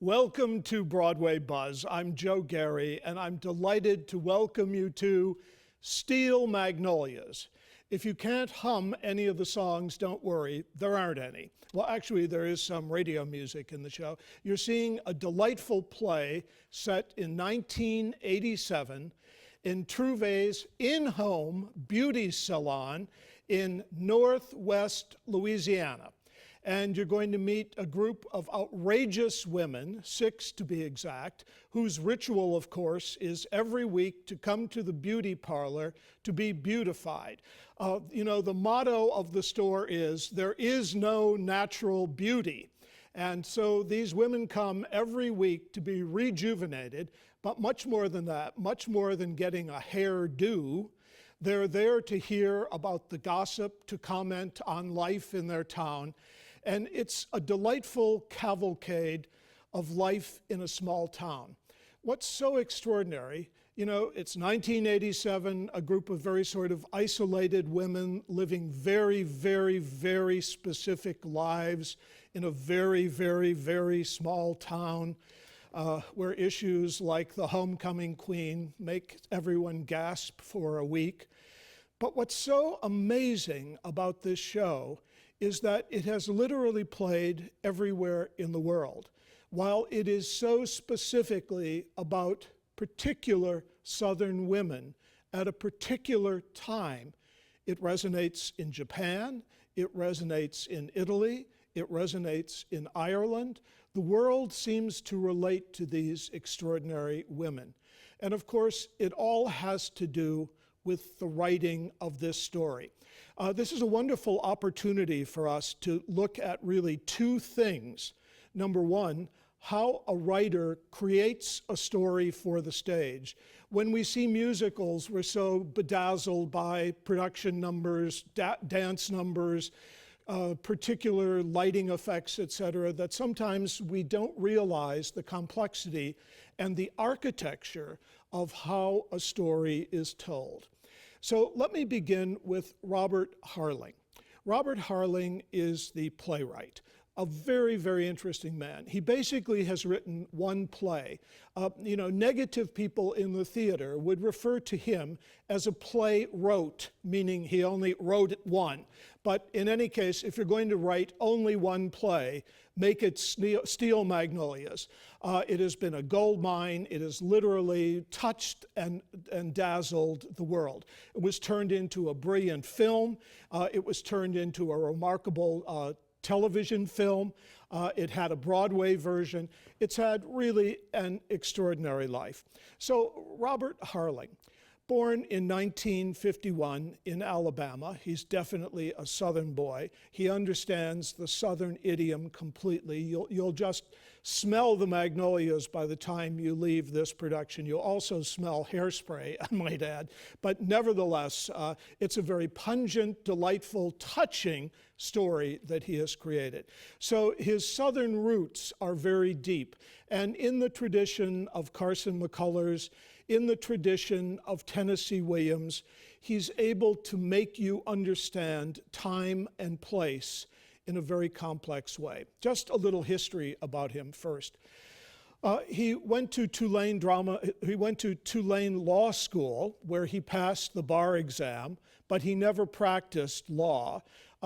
Welcome to Broadway Buzz. I'm Joe Gary, and I'm delighted to welcome you to Steel Magnolias. If you can't hum any of the songs, don't worry, there aren't any. Well, actually, there is some radio music in the show. You're seeing a delightful play set in 1987 in Trouvé's in-home beauty salon in Northwest Louisiana. And you're going to meet a group of outrageous women, 6 to be exact, whose ritual, of course, is every week to come to the beauty parlor to be beautified. The motto of the store is, there is no natural beauty. And so these women come every week to be rejuvenated, but much more than that, much more than getting a hairdo. They're there to hear about the gossip, to comment on life in their town. And it's a delightful cavalcade of life in a small town. What's so extraordinary, it's 1987, a group of very sort of isolated women living very, very, very specific lives in a very, very, very small town where issues like the homecoming queen make everyone gasp for a week. But what's so amazing about this show is that it has literally played everywhere in the world. While it is so specifically about particular Southern women at a particular time, it resonates in Japan, it resonates in Italy, it resonates in Ireland. The world seems to relate to these extraordinary women. And of course, it all has to do with the writing of this story. This is a wonderful opportunity for us to look at really two things. Number one, how a writer creates a story for the stage. When we see musicals, we're so bedazzled by production numbers, dance numbers, particular lighting effects, etc., that sometimes we don't realize the complexity and the architecture of how a story is told. So let me begin with Robert Harling. Robert Harling is the playwright, a very, very interesting man. He basically has written one play. Negative people in the theater would refer to him as a play wrote, meaning he only wrote one. But in any case, if you're going to write only one play, make it Steel Magnolias. It has been a gold mine. It has literally touched and dazzled the world. It was turned into a brilliant film. It was turned into a remarkable television film. It had a Broadway version. It's had really an extraordinary life. So Robert Harling, born in 1951 in Alabama. He's definitely a Southern boy. He understands the Southern idiom completely. You'll just smell the magnolias by the time you leave this production. You'll also smell hairspray, I might add. But nevertheless, it's a very pungent, delightful, touching story that he has created. So his Southern roots are very deep. And in the tradition of Carson McCullers, in the tradition of Tennessee Williams, he's able to make you understand time and place in a very complex way. Just a little history about him first. He went to Tulane Law School, where he passed the bar exam, but he never practiced law.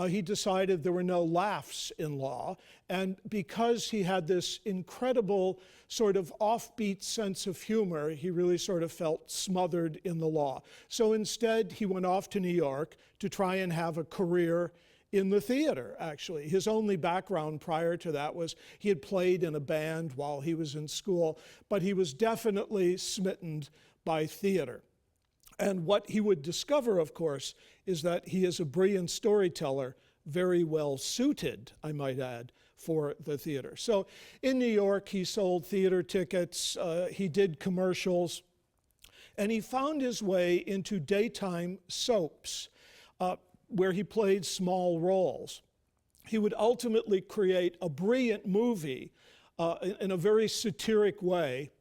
He decided there were no laughs in law, and because he had this incredible sort of offbeat sense of humor, he really sort of felt smothered in the law. So instead, he went off to New York to try and have a career in the theater, actually. His only background prior to that was he had played in a band while he was in school, but he was definitely smitten by theater. And what he would discover, of course, is that he is a brilliant storyteller, very well suited, I might add, for the theater. So in New York, he sold theater tickets, he did commercials, and he found his way into daytime soaps, where he played small roles. He would ultimately create a brilliant movie in a very satiric way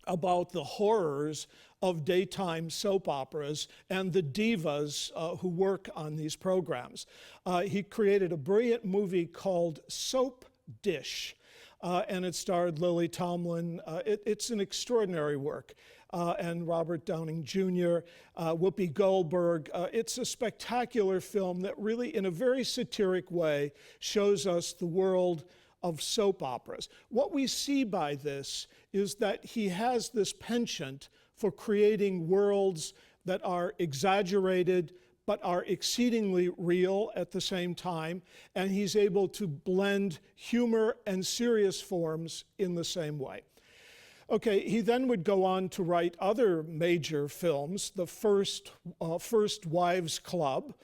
about the horrors of daytime soap operas and the divas who work on these programs. He created a brilliant movie called Soap Dish. and it starred Lily Tomlin. It's an extraordinary work. And Robert Downing Jr., Whoopi Goldberg. It's a spectacular film that really, in a very satiric way, shows us the world of soap operas. What we see by this is that he has this penchant for creating worlds that are exaggerated but are exceedingly real at the same time, and he's able to blend humor and serious forms in the same way. Okay, he then would go on to write other major films, the First Wives Club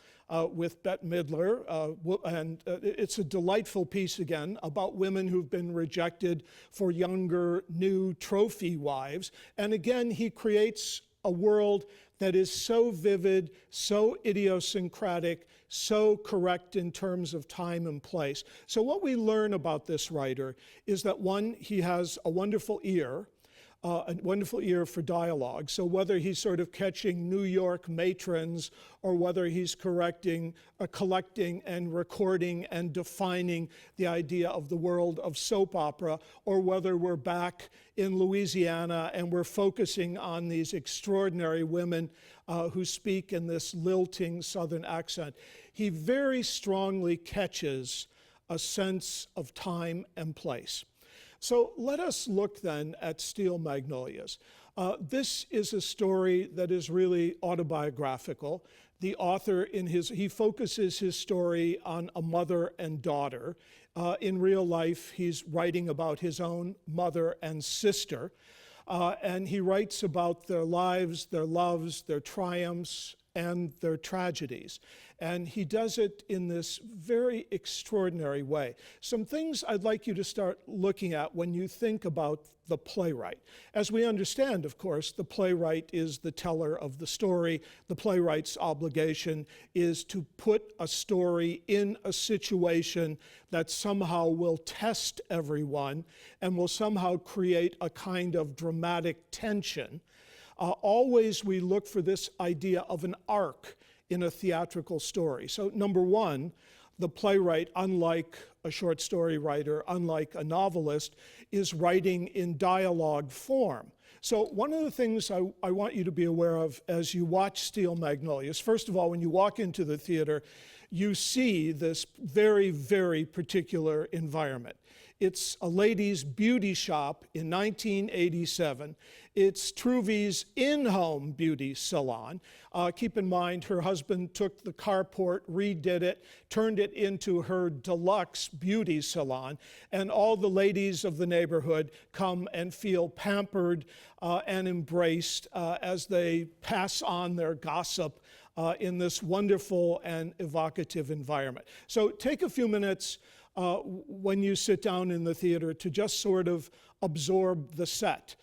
with Bette Midler, and it's a delightful piece again about women who've been rejected for younger, new trophy wives. And again, he creates a world that is so vivid, so idiosyncratic, so correct in terms of time and place. So what we learn about this writer is that, one, he has a wonderful ear for dialogue. So whether he's sort of catching New York matrons, or whether he's collecting and recording and defining the idea of the world of soap opera, or whether we're back in Louisiana and we're focusing on these extraordinary women who speak in this lilting Southern accent, he very strongly catches a sense of time and place. So let us look then at Steel Magnolias. This is a story that is really autobiographical. The author, he focuses his story on a mother and daughter. In real life, he's writing about his own mother and sister. And he writes about their lives, their loves, their triumphs, and their tragedies. And he does it in this very extraordinary way. Some things I'd like you to start looking at when you think about the playwright. As we understand, of course, the playwright is the teller of the story. The playwright's obligation is to put a story in a situation that somehow will test everyone and will somehow create a kind of dramatic tension. Always we look for this idea of an arc in a theatrical story. So number one, the playwright, unlike a short story writer, unlike a novelist, is writing in dialogue form. So one of the things I want you to be aware of as you watch Steel Magnolias, first of all, when you walk into the theater, you see this very, very particular environment. It's a ladies' beauty shop in 1987. It's Truvy's in-home beauty salon. Keep in mind, her husband took the carport, redid it, turned it into her deluxe beauty salon, and all the ladies of the neighborhood come and feel pampered and embraced as they pass on their gossip in this wonderful and evocative environment. So take a few minutes when you sit down in the theater to just sort of absorb the set.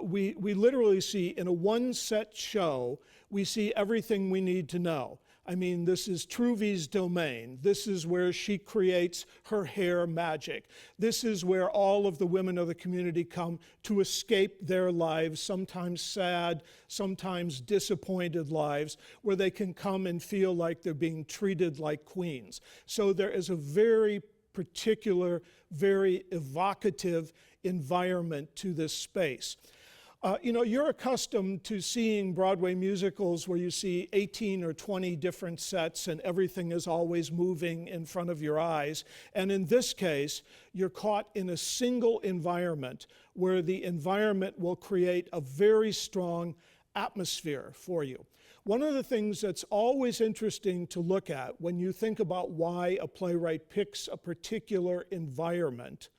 We literally see, in a one-set show, we see everything we need to know. I mean, this is Truvy's domain. This is where she creates her hair magic. This is where all of the women of the community come to escape their lives, sometimes sad, sometimes disappointed lives, where they can come and feel like they're being treated like queens. So there is a very particular, very evocative environment to this space. You're accustomed to seeing Broadway musicals where you see 18 or 20 different sets and everything is always moving in front of your eyes. And in this case, you're caught in a single environment where the environment will create a very strong atmosphere for you. One of the things that's always interesting to look at when you think about why a playwright picks a particular environment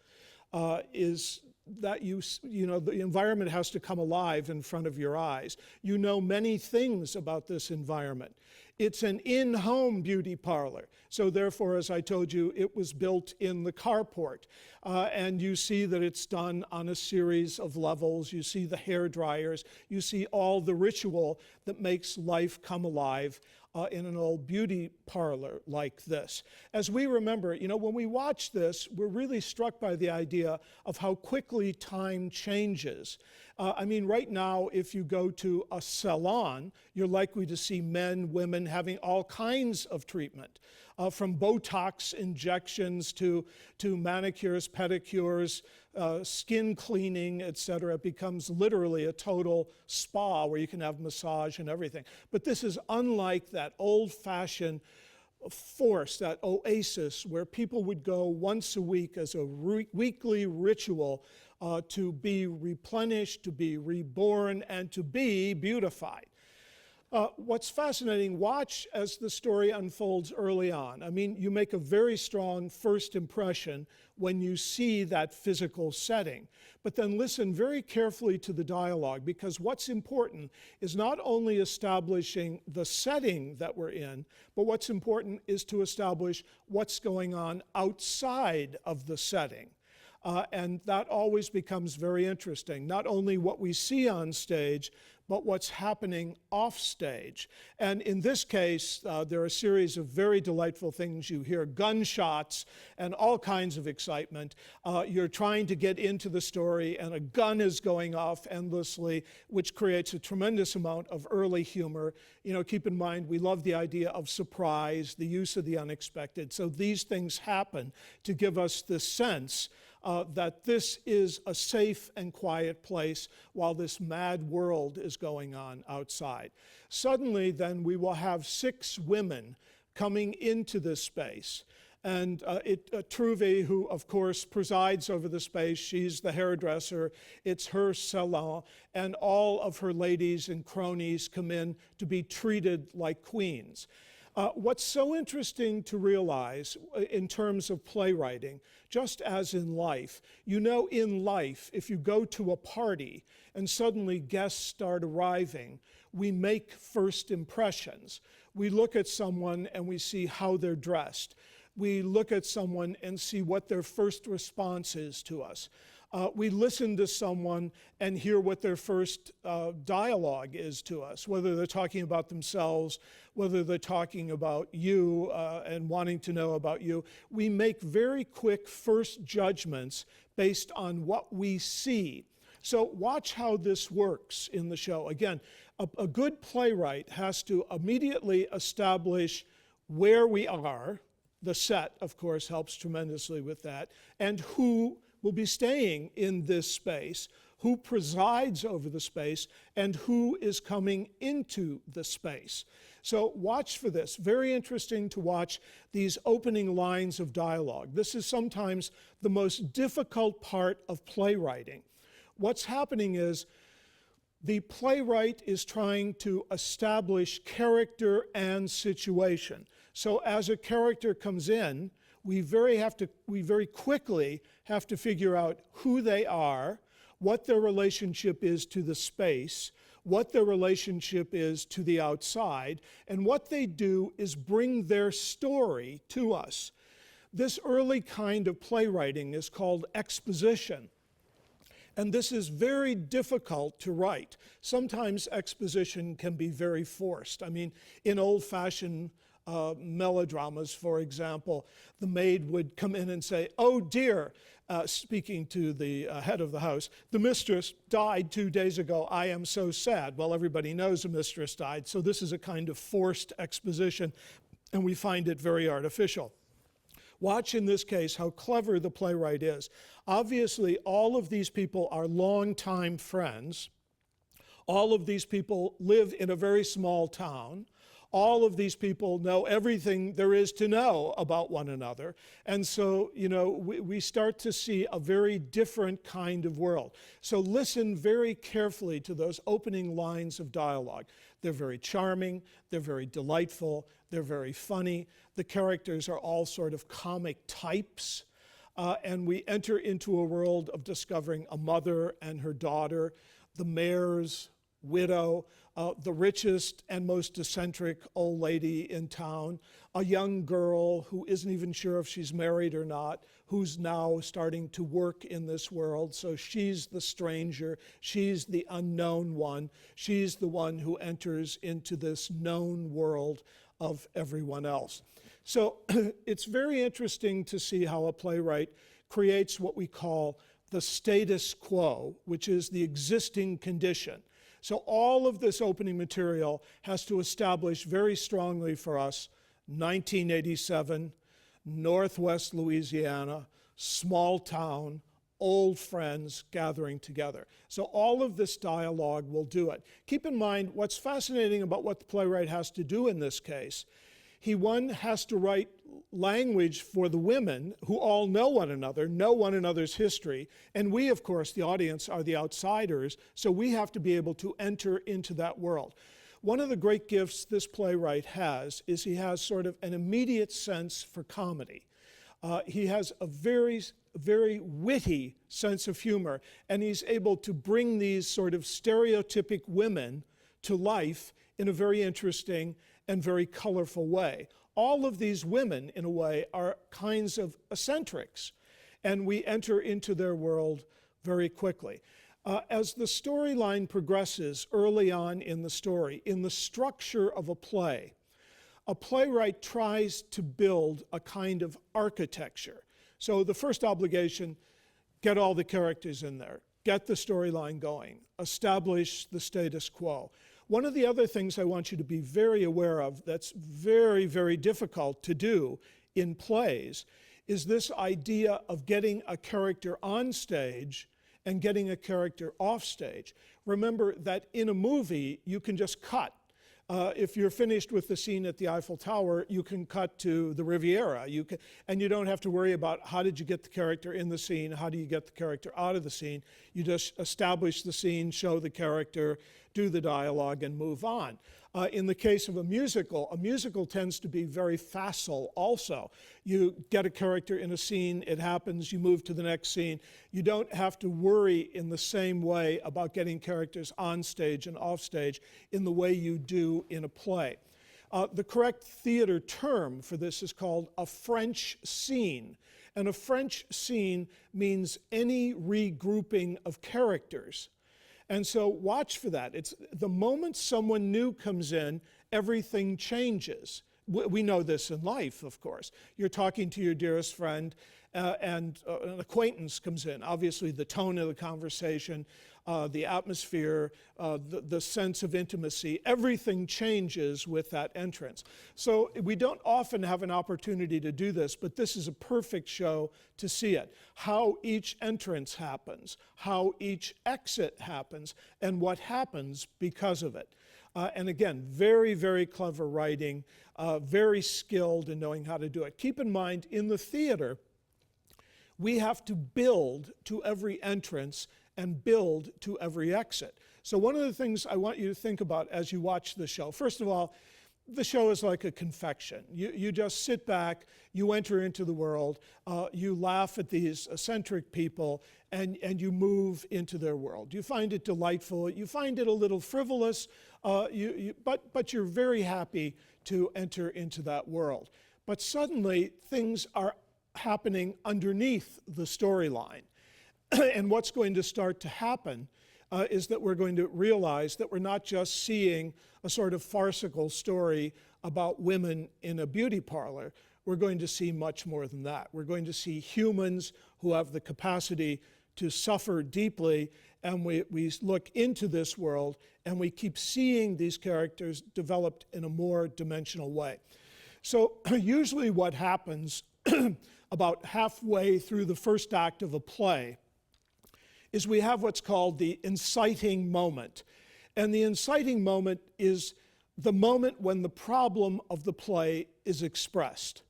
is that the environment has to come alive in front of your eyes. You know many things about this environment. It's an in-home beauty parlor. So therefore, as I told you, it was built in the carport. And you see that it's done on a series of levels. You see the hair dryers. You see all the ritual that makes life come alive in an old beauty parlor like this. As we remember, when we watch this, we're really struck by the idea of how quickly time changes. Right now, if you go to a salon, you're likely to see men, women having all kinds of treatment. from Botox injections to manicures, pedicures, skin cleaning, etc. It becomes literally a total spa where you can have massage and everything. But this is unlike that old-fashioned force, that oasis where people would go once a week as a weekly ritual to be replenished, to be reborn, and to be beautified. What's fascinating, watch as the story unfolds early on. I mean, you make a very strong first impression when you see that physical setting. But then listen very carefully to the dialogue, because what's important is not only establishing the setting that we're in, but what's important is to establish what's going on outside of the setting. And that always becomes very interesting. Not only what we see on stage, but what's happening off stage. And in this case, there are a series of very delightful things. You hear gunshots and all kinds of excitement. You're trying to get into the story, and a gun is going off endlessly, which creates a tremendous amount of early humor. You know, keep in mind, we love the idea of surprise, the use of the unexpected. So these things happen to give us the sense that this is a safe and quiet place while this mad world is going on outside. Suddenly, then, we will have 6 women coming into this space. And Truve, who, of course, presides over the space, she's the hairdresser, it's her salon, and all of her ladies and cronies come in to be treated like queens. What's so interesting to realize in terms of playwriting, just as in life, you know, in life, if you go to a party and suddenly guests start arriving, we make first impressions. We look at someone and we see how they're dressed. We look at someone and see what their first response is to us. We listen to someone and hear what their first dialogue is to us, whether they're talking about themselves, whether they're talking about you and wanting to know about you. We make very quick first judgments based on what we see. So watch how this works in the show. Again, a good playwright has to immediately establish where we are. The set, of course, helps tremendously with that, and who will be staying in this space, who presides over the space, and who is coming into the space. So watch for this. Very interesting to watch these opening lines of dialogue. This is sometimes the most difficult part of playwriting. What's happening is the playwright is trying to establish character and situation. So as a character comes in, we very quickly have to figure out who they are, what their relationship is to the space, what their relationship is to the outside, and what they do is bring their story to us. This early kind of playwriting is called exposition. And this is very difficult to write. Sometimes exposition can be very forced. I mean, in old-fashioned melodramas, for example, the maid would come in and say, "Oh dear," speaking to the head of the house, "the mistress died 2 days ago. I am so sad." Well, everybody knows a mistress died, so this is a kind of forced exposition, and we find it very artificial. Watch in this case how clever the playwright is. Obviously, all of these people are longtime friends. All of these people live in a very small town. All of these people know everything there is to know about one another. And so, you know, we start to see a very different kind of world. So listen very carefully to those opening lines of dialogue. They're very charming, they're very delightful, they're very funny. The characters are all sort of comic types. And we enter into a world of discovering a mother and her daughter, the mayor's widow, the richest and most eccentric old lady in town, a young girl who isn't even sure if she's married or not, who's now starting to work in this world. So she's the stranger, she's the unknown one, she's the one who enters into this known world of everyone else. So it's very interesting to see how a playwright creates what we call the status quo, which is the existing condition. So all of this opening material has to establish very strongly for us 1987, Northwest Louisiana, small town, old friends gathering together. So all of this dialogue will do it. Keep in mind, what's fascinating about what the playwright has to do in this case, he has to write language for the women who all know one another's history, and we, of course, the audience, are the outsiders, so we have to be able to enter into that world. One of the great gifts this playwright has is he has sort of an immediate sense for comedy. He has a very, very witty sense of humor, and he's able to bring these sort of stereotypic women to life in a very interesting and very colorful way. All of these women, in a way, are kinds of eccentrics, and we enter into their world very quickly. As the storyline progresses early on in the story, in the structure of a playwright tries to build a kind of architecture. So the first obligation, get all the characters in there, get the storyline going, establish the status quo. One of the other things I want you to be very aware of that's very, very difficult to do in plays is this idea of getting a character on stage and getting a character off stage. Remember that in a movie, you can just cut. If you're finished with the scene at the Eiffel Tower, you can cut to the Riviera. And you don't have to worry about how did you get the character in the scene, how do you get the character out of the scene. You just establish the scene, show the character, do the dialogue, and move on. In the case of a musical tends to be very facile also. You get a character in a scene, it happens, you move to the next scene. You don't have to worry in the same way about getting characters on stage and off stage in the way you do in a play. The correct theater term for this is called a French scene. And a French scene means any regrouping of characters. And so watch for that. It's the moment someone new comes in, everything changes. We know this in life, of course. You're talking to your dearest friend, and an acquaintance comes in. Obviously, the tone of the conversation, the atmosphere, the sense of intimacy, everything changes with that entrance. So we don't often have an opportunity to do this, but this is a perfect show to see it. How each entrance happens, how each exit happens, and what happens because of it. And again, very, very clever writing, very skilled in knowing how to do it. Keep in mind, in the theater, we have to build to every entrance and build to every exit. So one of the things I want you to think about as you watch the show, first of all, the show is like a confection. You just sit back, you enter into the world, you laugh at these eccentric people, and you move into their world. You find it delightful, you find it a little frivolous, but you're very happy to enter into that world. But suddenly, things are happening underneath the storyline. And what's going to start to happen is that we're going to realize that we're not just seeing a sort of farcical story about women in a beauty parlor. We're going to see much more than that. We're going to see humans who have the capacity to suffer deeply, and we look into this world and we keep seeing these characters developed in a more dimensional way. So usually what happens about halfway through the first act of a play is we have what's called the inciting moment. And the inciting moment is the moment when the problem of the play is expressed.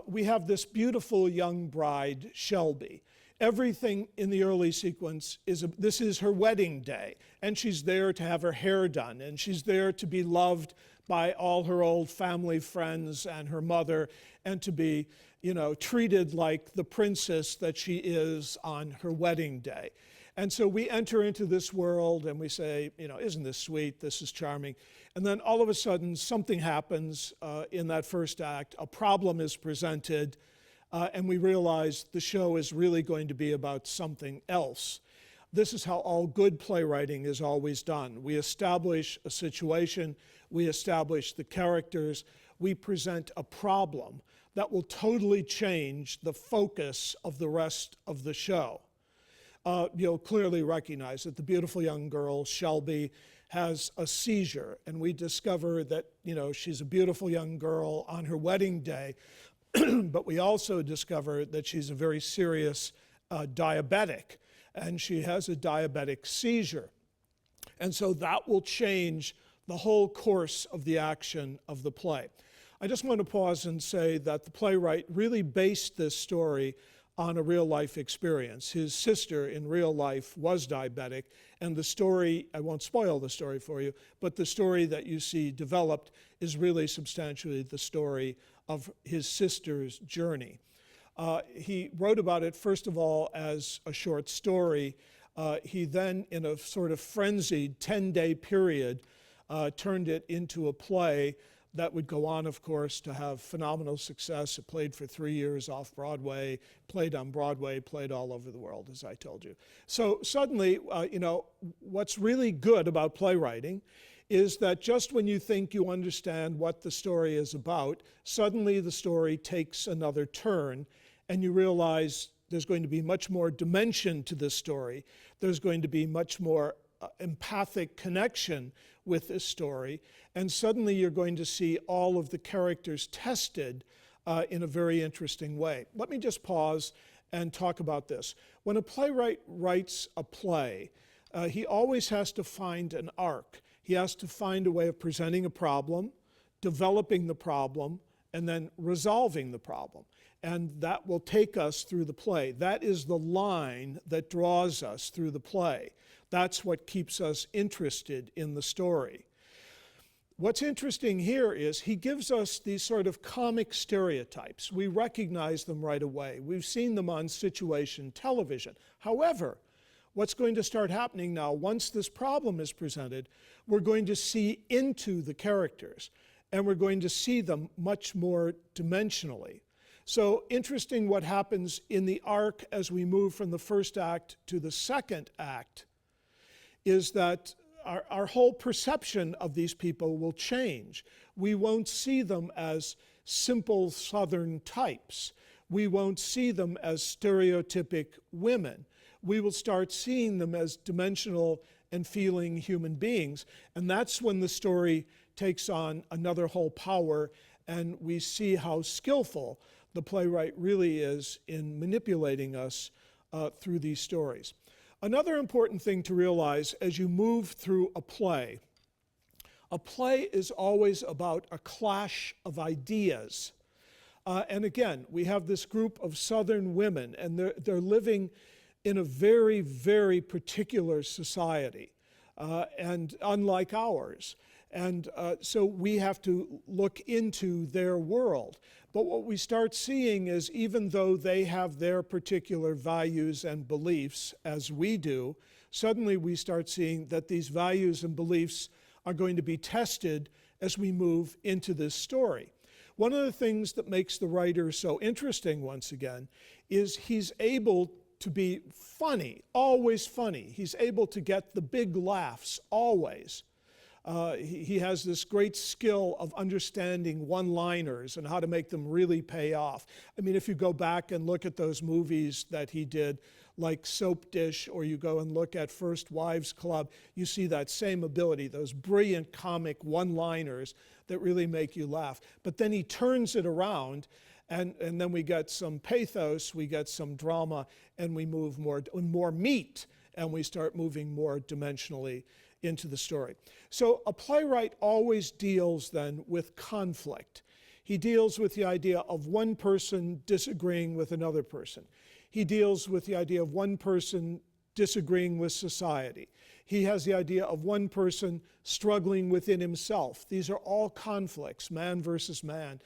We have this beautiful young bride, Shelby. Everything in the early sequence this is her wedding day, and she's there to have her hair done, and she's there to be loved by all her old family friends and her mother, and to be, treated like the princess that she is on her wedding day. And so we enter into this world and we say, isn't this sweet? This is charming. And then all of a sudden something happens in that first act. A problem is presented, and we realize the show is really going to be about something else. This is how all good playwriting is always done. We establish a situation, we establish the characters, we present a problem that will totally change the focus of the rest of the show. You'll clearly recognize that the beautiful young girl, Shelby, has a seizure, and we discover that, she's a beautiful young girl on her wedding day, but we also discover that she's a very serious diabetic, and she has a diabetic seizure. And so that will change the whole course of the action of the play. I just want to pause and say that the playwright really based this story on a real-life experience. His sister in real life was diabetic, and the story, I won't spoil the story for you, but the story that you see developed is really substantially the story of his sister's journey. He wrote about it, first of all, as a short story. He then, in a sort of frenzied 10-day period, turned it into a play that would go on, of course, to have phenomenal success. It played for 3 years off Broadway, played on Broadway, played all over the world, as I told you. So suddenly, what's really good about playwriting is that just when you think you understand what the story is about, suddenly the story takes another turn, and you realize there's going to be much more dimension to this story. There's going to be much more empathic connection with this story, and suddenly you're going to see all of the characters tested in a very interesting way. Let me just pause and talk about this. When a playwright writes a play, he always has to find an arc. He has to find a way of presenting a problem, developing the problem, and then resolving the problem. And that will take us through the play. That is the line that draws us through the play. That's what keeps us interested in the story. What's interesting here is he gives us these sort of comic stereotypes. We recognize them right away. We've seen them on situation television. However, what's going to start happening now, once this problem is presented, we're going to see into the characters, and we're going to see them much more dimensionally. So interesting what happens in the arc as we move from the first act to the second act is that our whole perception of these people will change. We won't see them as simple Southern types. We won't see them as stereotypic women. We will start seeing them as dimensional and feeling human beings. And that's when the story takes on another whole power, and we see how skillful the playwright really is in manipulating us through these stories. Another important thing to realize as you move through a play is always about a clash of ideas. And again, we have this group of Southern women, and they're living in a very, very particular society, and unlike ours. And so we have to look into their world. But what we start seeing is even though they have their particular values and beliefs, as we do, suddenly we start seeing that these values and beliefs are going to be tested as we move into this story. One of the things that makes the writer so interesting, once again, is he's able to be funny, always funny. He's able to get the big laughs, always. He has this great skill of understanding one-liners and how to make them really pay off. I mean, if you go back and look at those movies that he did, like Soap Dish, or you go and look at First Wives Club, you see that same ability, those brilliant comic one-liners that really make you laugh. But then he turns it around, and then we get some pathos, we get some drama, and we move more meat, and we start moving more dimensionally into the story. So a playwright always deals then with conflict. He deals with the idea of one person disagreeing with another person. He deals with the idea of one person disagreeing with society. He has the idea of one person struggling within himself. These are all conflicts, man versus man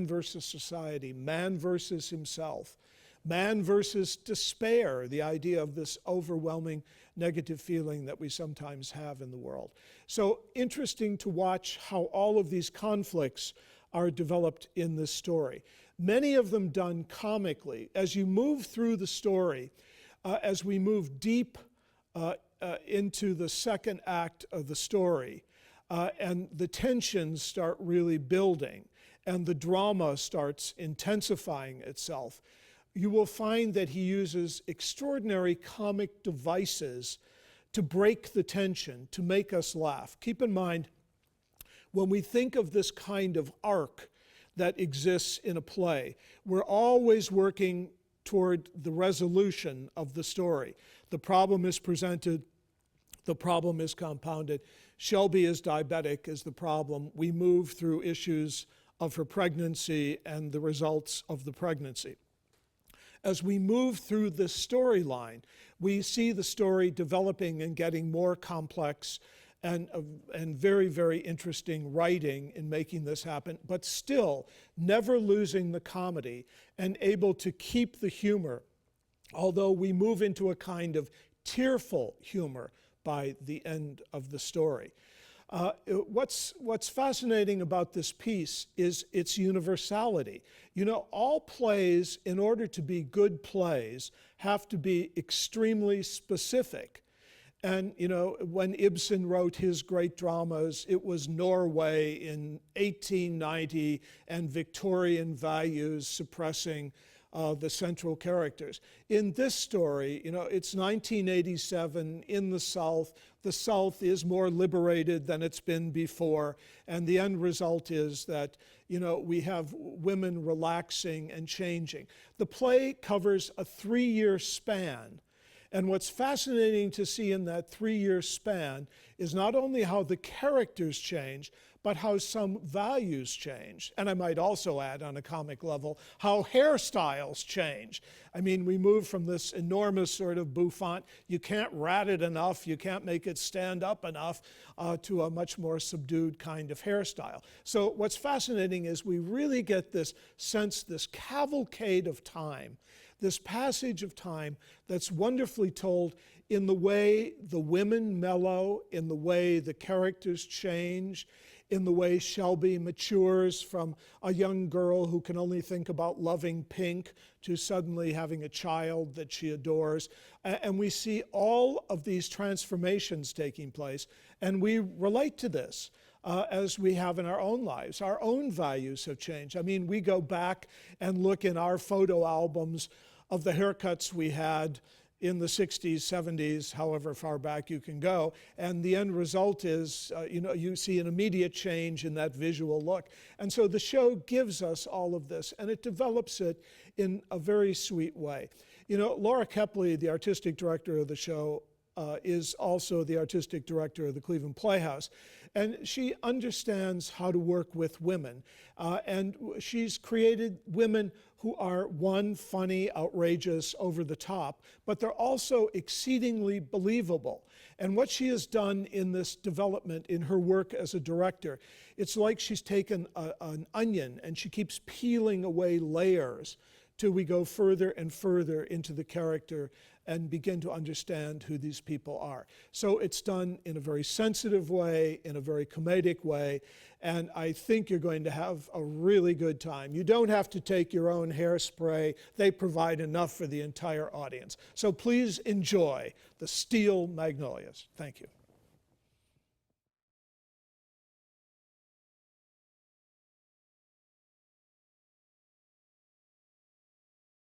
versus society, man versus himself, man versus despair, the idea of this overwhelming negative feeling that we sometimes have in the world. So interesting to watch how all of these conflicts are developed in this story. Many of them done comically. As you move through the story, as we move deep into the second act of the story, and the tensions start really building, and the drama starts intensifying itself, you will find that he uses extraordinary comic devices to break the tension, to make us laugh. Keep in mind, when we think of this kind of arc that exists in a play, we're always working toward the resolution of the story. The problem is presented, the problem is compounded. Shelby is diabetic is the problem. We move through issues of her pregnancy and the results of the pregnancy. As we move through this storyline, we see the story developing and getting more complex and very, very interesting writing in making this happen, but still never losing the comedy and able to keep the humor, although we move into a kind of tearful humor by the end of the story. What's fascinating about this piece is its universality. You know, all plays, in order to be good plays, have to be extremely specific. And, you know, when Ibsen wrote his great dramas, it was Norway in 1890 and Victorian values suppressing the central characters. In this story, you know, it's 1987 in the South. The South is more liberated than it's been before, and the end result is that, you know, we have women relaxing and changing. The play covers a 3-year span, and what's fascinating to see in that 3-year span is not only how the characters change, but how some values change. And I might also add, on a comic level, how hairstyles change. I mean, we move from this enormous sort of bouffant, you can't rat it enough, you can't make it stand up enough, to a much more subdued kind of hairstyle. So what's fascinating is we really get this sense, this cavalcade of time, this passage of time that's wonderfully told in the way the women mellow, in the way the characters change, in the way Shelby matures from a young girl who can only think about loving pink to suddenly having a child that she adores. And we see all of these transformations taking place, and we relate to this. As we have in our own lives. Our own values have changed. I mean, we go back and look in our photo albums of the haircuts we had in the 60s, 70s, however far back you can go, and the end result is, you know, you see an immediate change in that visual look. And so the show gives us all of this, and it develops it in a very sweet way. You know, Laura Kepley, the artistic director of the show, is also the artistic director of the Cleveland Playhouse. And she understands how to work with women. And she's created women who are, one, funny, outrageous, over the top, but they're also exceedingly believable. And what she has done in this development in her work as a director, it's like she's taken an onion and she keeps peeling away layers till we go further and further into the character and begin to understand who these people are. So it's done in a very sensitive way, in a very comedic way, and I think you're going to have a really good time. You don't have to take your own hairspray. They provide enough for the entire audience. So please enjoy the Steel Magnolias. Thank you.